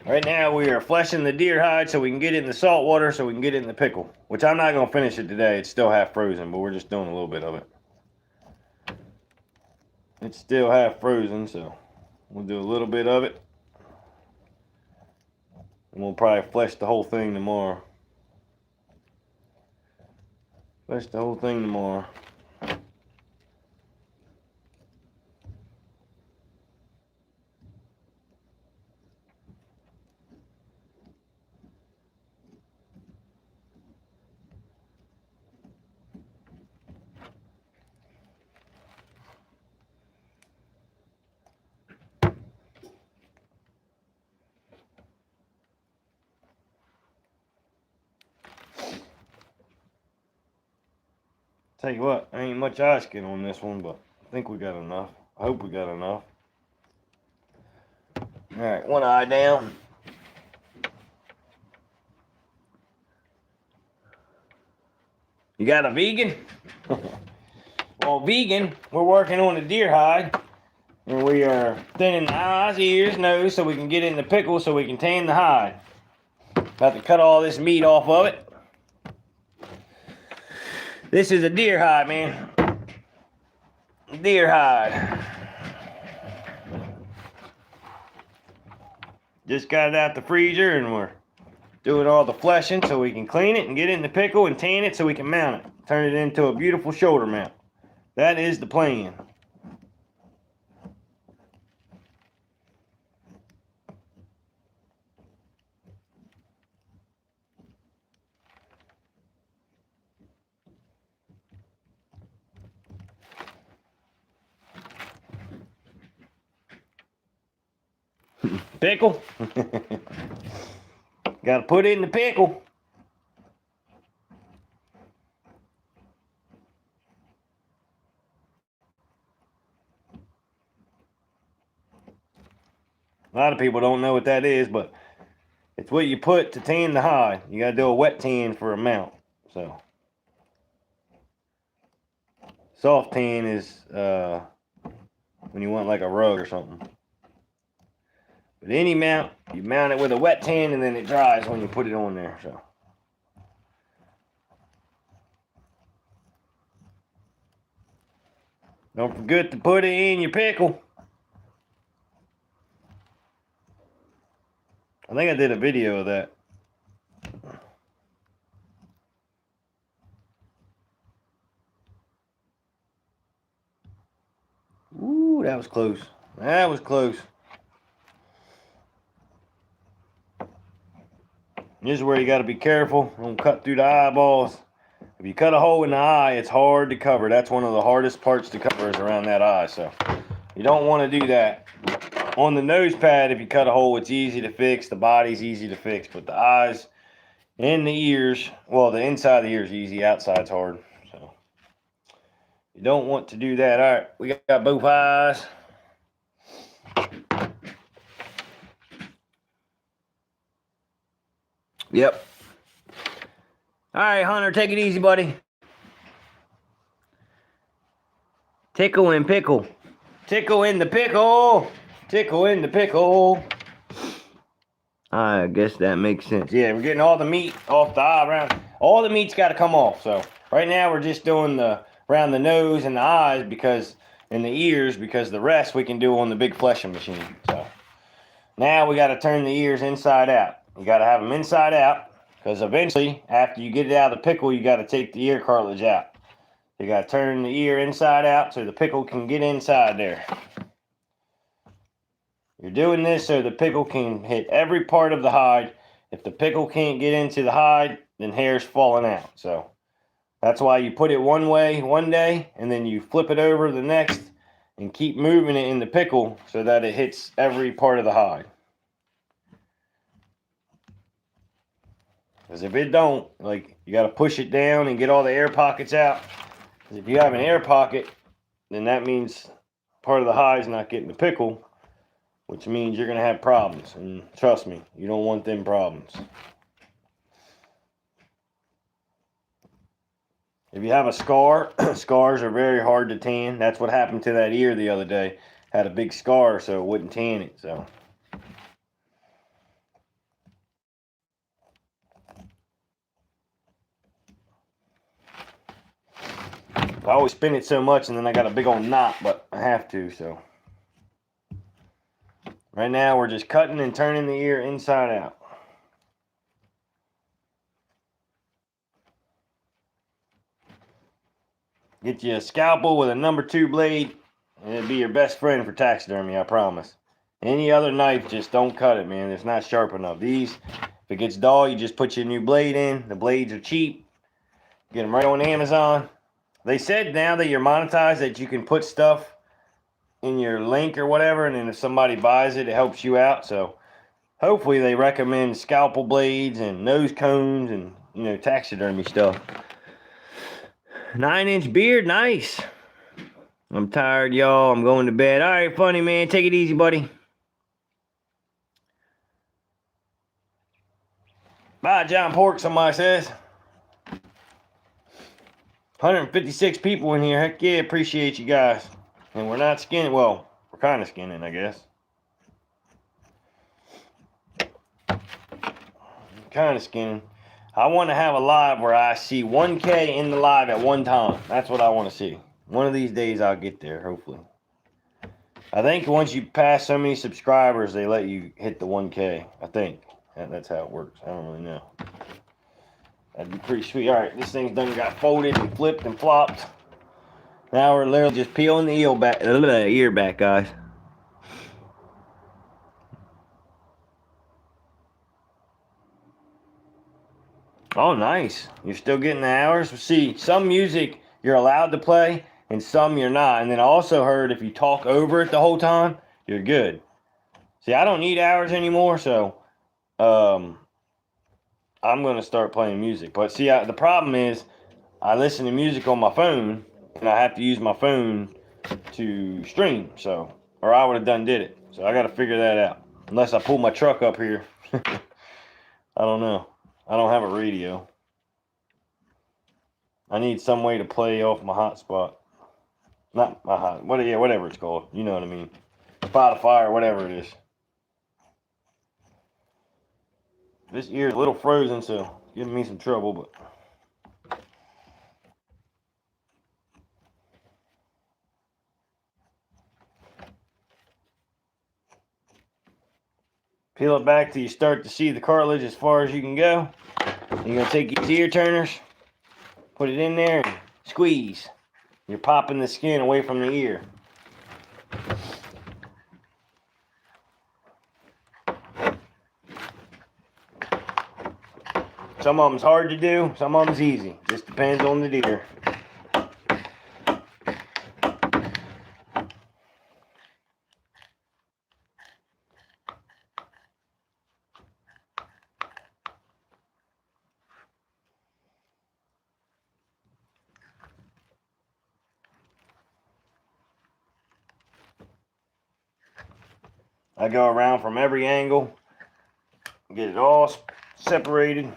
Right now we are fleshing the deer hide so we can get it in the salt water so we can get it in the pickle. Which I'm not going to finish it today. It's still half frozen, but we're just doing a little bit of it. It's still half frozen, so we'll do a little bit of it. And we'll probably flesh the whole thing tomorrow. Flesh the whole thing tomorrow. Tell you what, there ain't much eye skin on this one, but I think we got enough. I hope we got enough. Alright, one eye down. You got a vegan? Well, vegan, we're working on the deer hide. And we are thinning the eyes, ears, nose so we can get in the pickle so we can tan the hide. About to cut all this meat off of it. This is a deer hide, man. Deer hide. Just got it out the freezer and we're doing all the fleshing so we can clean it and get it in the pickle and tan it so we can mount it. Turn it into a beautiful shoulder mount. That is the plan. Pickle. Gotta put it in the pickle. A lot of people don't know what that is, but it's what you put to tan the hide. You gotta do a wet tan for a mount. So soft tan is when you want like a rug or something. But any mount, you mount it with a wet tan and then it dries when you put it on there. So don't forget to put it in your pickle. I think I did a video of that. Ooh, that was close. That was close. This is where you got to be careful. Don't cut through the eyeballs. If you cut a hole in the eye, it's hard to cover. That's one of the hardest parts to cover is around that eye. So you don't want to do that. On the nose pad, if you cut a hole, it's easy to fix. The body's easy to fix. But the eyes and the ears, well, the inside of the ear is easy. Outside's hard. So you don't want to do that. All right, we got both eyes. Yep. All right, Hunter, take it easy, buddy. Tickle and pickle. Tickle in the pickle. Tickle in the pickle. I guess that makes sense. Yeah, we're getting all the meat off the eye around. All the meat's got to come off. So right now we're just doing the around the nose and the eyes and the ears because the rest we can do on the big fleshing machine. So now we got to turn the ears inside out. You got to have them inside out because eventually after you get it out of the pickle, you got to take the ear cartilage out. You got to turn the ear inside out so the pickle can get inside there. You're doing this so the pickle can hit every part of the hide. If the pickle can't get into the hide, then hair's falling out. So that's why you put it one way one day, and then you flip it over the next and keep moving it in the pickle so that it hits every part of the hide. Because if it don't, like, you got to push it down and get all the air pockets out. Because if you have an air pocket, then that means part of the hide's not getting the pickle, which means you're going to have problems. And trust me, you don't want them problems. If you have a scar, scars are very hard to tan. That's what happened to that ear the other day. Had a big scar, so it wouldn't tan it. So I always spin it so much, and then I got a big old knot, but I have to. So right now we're just cutting and turning the ear inside out. Get you a scalpel with a number 2 blade, and it'll be your best friend for taxidermy, I promise. Any other knife, just don't cut it, man. It's not sharp enough. These, if it gets dull, you just put your new blade in. The blades are cheap. Get them right on Amazon. They said now that you're monetized that you can put stuff in your link or whatever, and then if somebody buys it, it helps you out. So hopefully they recommend scalpel blades and nose cones and, you know, taxidermy stuff. 9-inch beard, nice. I'm tired, y'all. I'm going to bed. All right, funny man, take it easy, buddy. Bye, John Pork, somebody says. 156 people in here. Heck yeah, appreciate you guys. And we're not skinning. Well, we're kind of skinning, I guess. Kind of skinning. I want to have a live where I see 1K in the live at one time. That's what I want to see. One of these days I'll get there, hopefully. I think once you pass so many subscribers, they let you hit the 1K. I think. That's how it works. I don't really know. That'd be pretty sweet. All right, this thing's done got folded and flipped and flopped. Now we're literally just peeling the ear back, guys. Oh, nice. You're still getting the hours. See, some music you're allowed to play and some you're not. And then I also heard if you talk over it the whole time, you're good. See, I don't need hours anymore, so I'm going to start playing music. But see, the problem is I listen to music on my phone, and I have to use my phone to stream. So, or I would have did it. So I got to figure that out. Unless I pull my truck up here. I don't know. I don't have a radio. I need some way to play off my hotspot. Not my hot, whatever it's called. You know what I mean. Spotify or whatever it is. This ear is a little frozen, so it's giving me some trouble, but peel it back till you start to see the cartilage as far as you can go. You're going to take these ear turners, put it in there, and squeeze. You're popping the skin away from the ear. Some of them's hard to do, some of them's easy. Just depends on the deer. I go around from every angle, get it all separated.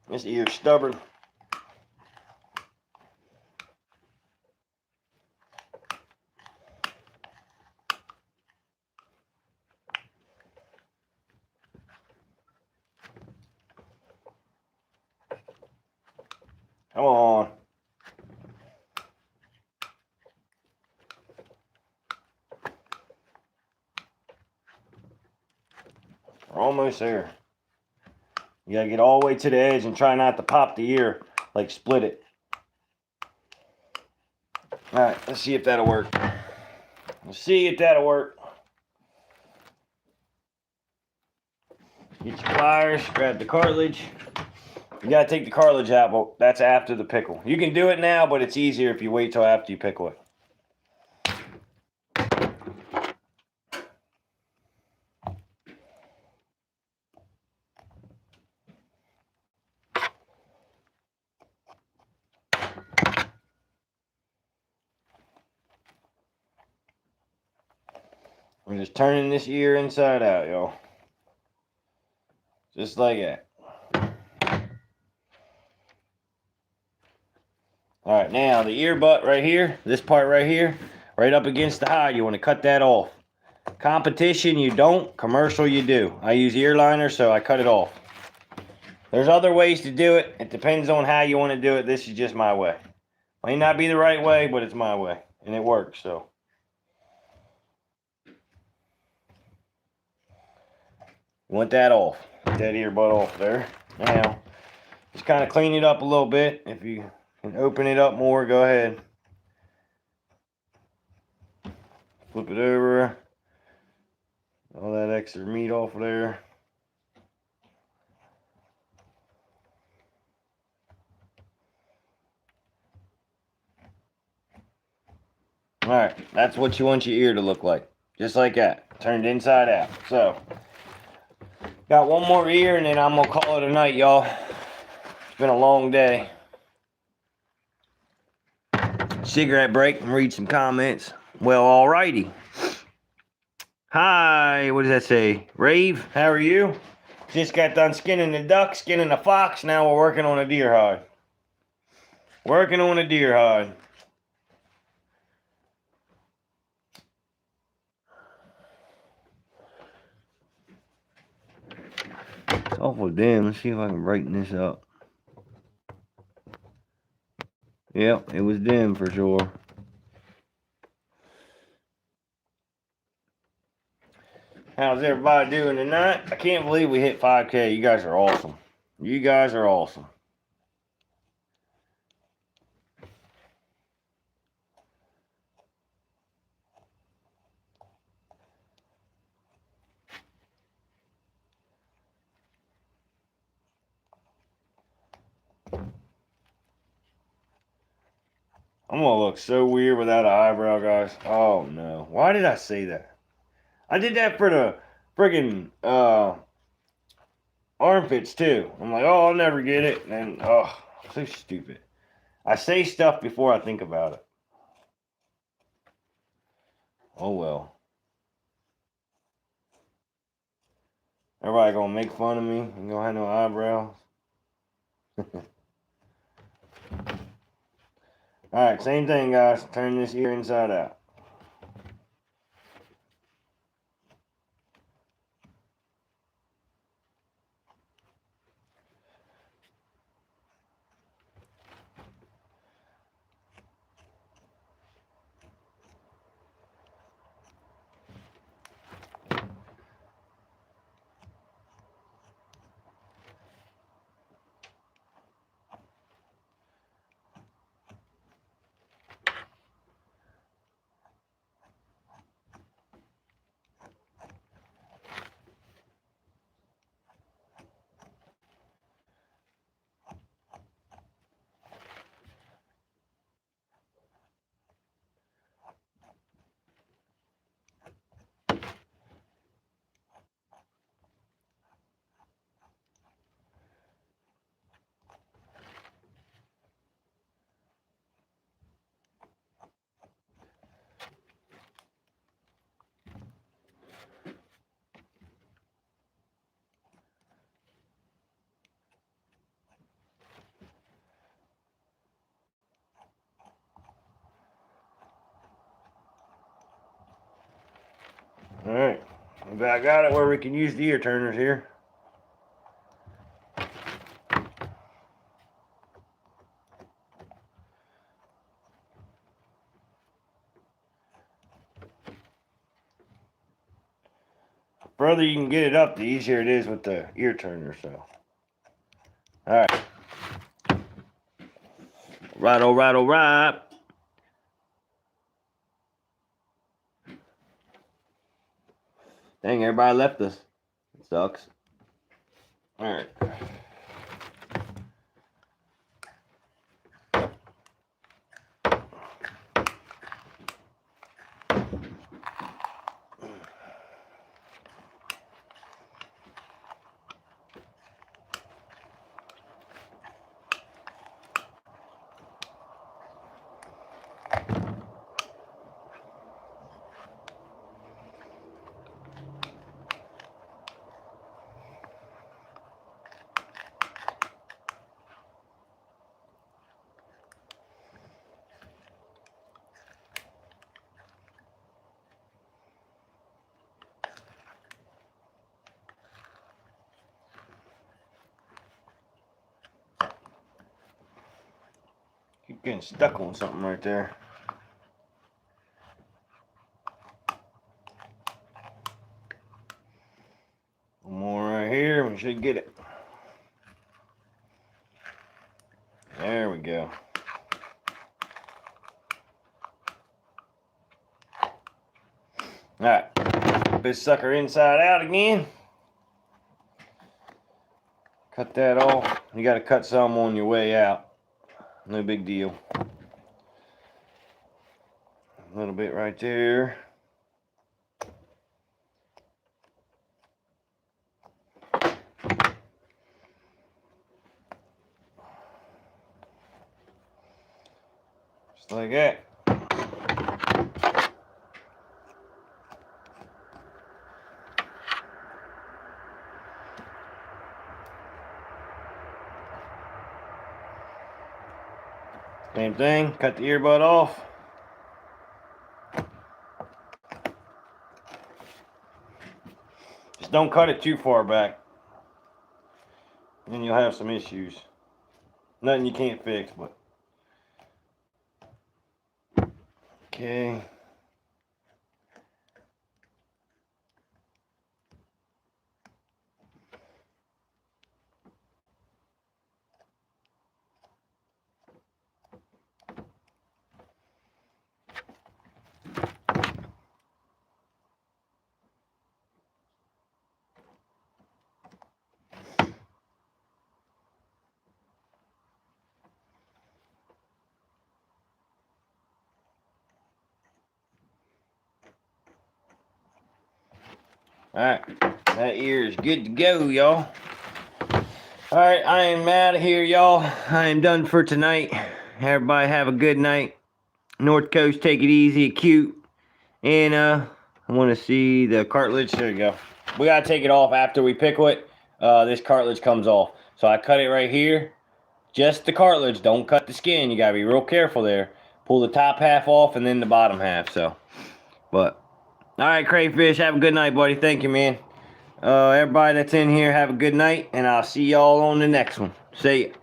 This ear's stubborn. Come on. We're almost there. You gotta get all the way to the edge and try not to pop the ear, like split it. Alright, let's see if that'll work. Let's see if that'll work. Get your pliers, grab the cartilage. You gotta take the cartilage out, but that's after the pickle. You can do it now, but it's easier if you wait till after you pickle it. We're just turning this ear inside out, y'all. Just like that. Alright, now the ear butt right here, this part right here, right up against the hide, you want to cut that off. Competition, you don't. Commercial, you do. I use ear liner, so I cut it off. There's other ways to do it. It depends on how you want to do it. This is just my way. May not be the right way, but it's my way. And it works, so. You want that off. Get that ear butt off there. Now, just kind of clean it up a little bit. If you can open it up more, go ahead. Flip it over. All that extra meat off of there. Alright, that's what you want your ear to look like. Just like that. Turned inside out. So, got one more ear and then I'm going to call it a night, y'all. It's been a long day. Cigarette break and read some comments. Well, alrighty. Hi, what does that say? Rave, how are you? Just got done skinning the duck, skinning the fox. Now we're working on a deer hide. Working on a deer hide. It's awful dim. Let's see if I can brighten this up. Yep, it was dim for sure. How's everybody doing tonight? I can't believe we hit 5K. You guys are awesome. You guys are awesome. I'm gonna look so weird without an eyebrow, guys. Oh no. Why did I say that? I did that for the friggin' armpits too. I'm like, oh, I'll never get it. And then, oh, so stupid. I say stuff before I think about it. Oh well. Everybody gonna make fun of me and gonna have no eyebrows. Alright, same thing, guys. Turn this ear inside out. But I got it where we can use the ear turners here. The further you can get it up, the easier it is with the ear turner. So, all right. All right. Dang, everybody left us. It sucks. All right. Keep getting stuck on something right there. One more right here. We should get it. There we go. All right. Put this sucker inside out again. Cut that off. You got to cut some on your way out. No big deal. A little bit right there. Just like that. Same thing, cut the earbud off. Just don't cut it too far back. Then you'll have some issues. Nothing you can't fix, but. Okay. Alright, that ear is good to go, y'all. Alright, I am out of here, y'all. I am done for tonight. Everybody have a good night. North Coast, take it easy, cute. And I want to see the cartilage. There you go. We got to take it off after we pickle it. This cartilage comes off. So I cut it right here. Just the cartilage. Don't cut the skin. You got to be real careful there. Pull the top half off and then the bottom half. So, but. Alright, Crayfish, have a good night, buddy. Thank you, man. Everybody that's in here, have a good night, and I'll see y'all on the next one. See ya.